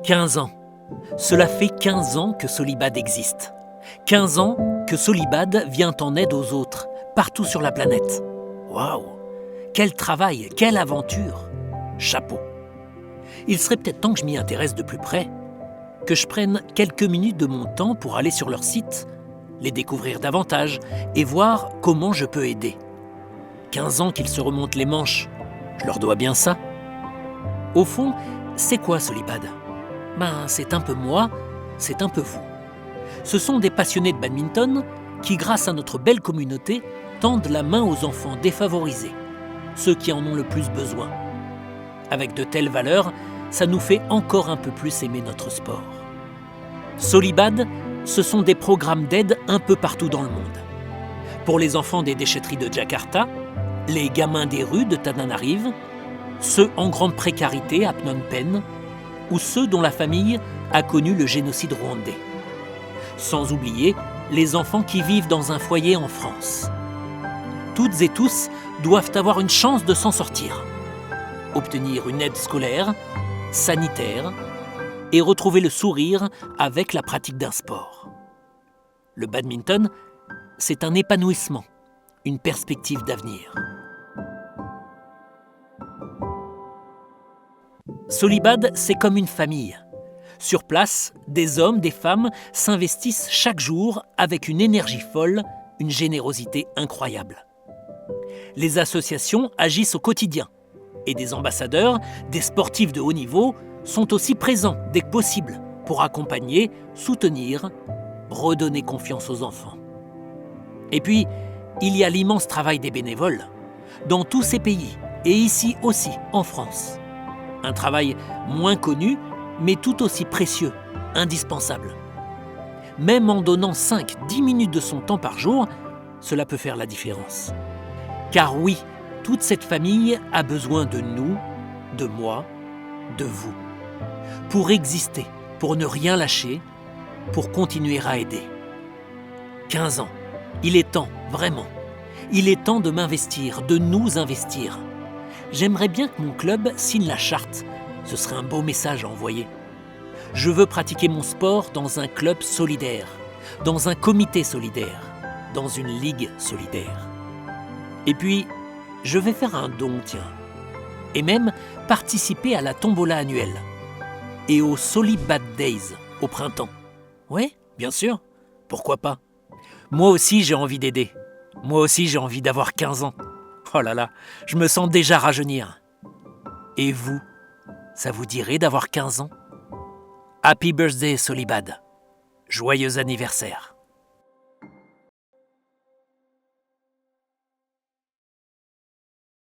15 ans. Cela fait 15 ans que Solibad existe. 15 ans que Solibad vient en aide aux autres, partout sur la planète. Waouh! Quel travail, quelle aventure! Chapeau! Il serait peut-être temps que je m'y intéresse de plus près, que je prenne quelques minutes de mon temps pour aller sur leur site, les découvrir davantage et voir comment je peux aider. 15 ans qu'ils se remontent les manches, je leur dois bien ça. Au fond, c'est quoi Solibad ? C'est un peu moi, c'est un peu vous. Ce sont des passionnés de badminton qui, grâce à notre belle communauté, tendent la main aux enfants défavorisés, ceux qui en ont le plus besoin. Avec de telles valeurs, ça nous fait encore un peu plus aimer notre sport. Solibad, ce sont des programmes d'aide un peu partout dans le monde. Pour les enfants des déchetteries de Jakarta, les gamins des rues de Tananarive, ceux en grande précarité à Phnom Penh, ou ceux dont la famille a connu le génocide rwandais. Sans oublier les enfants qui vivent dans un foyer en France. Toutes et tous doivent avoir une chance de s'en sortir, obtenir une aide scolaire, sanitaire et retrouver le sourire avec la pratique d'un sport. Le badminton, c'est un épanouissement, une perspective d'avenir. Solibad, c'est comme une famille. Sur place, des hommes, des femmes s'investissent chaque jour avec une énergie folle, une générosité incroyable. Les associations agissent au quotidien et des ambassadeurs, des sportifs de haut niveau sont aussi présents dès que possible pour accompagner, soutenir, redonner confiance aux enfants. Et puis, il y a l'immense travail des bénévoles dans tous ces pays et ici aussi en France. Un travail moins connu, mais tout aussi précieux, indispensable. Même en donnant 5-10 minutes de son temps par jour, cela peut faire la différence. Car oui, toute cette famille a besoin de nous, de moi, de vous. Pour exister, pour ne rien lâcher, pour continuer à aider. 15 ans, il est temps, vraiment. Il est temps de m'investir, de nous investir. J'aimerais bien que mon club signe la charte. Ce serait un beau message à envoyer. Je veux pratiquer mon sport dans un club solidaire, dans un comité solidaire, dans une ligue solidaire. Et puis, je vais faire un don, tiens. Et même participer à la tombola annuelle. Et aux Solibad Days, au printemps. Ouais, bien sûr. Pourquoi pas ? Moi aussi, j'ai envie d'aider. Moi aussi, j'ai envie d'avoir 15 ans. Oh là là, je me sens déjà rajeunir. Et vous, ça vous dirait d'avoir 15 ans ? Happy birthday, Solibad. Joyeux anniversaire.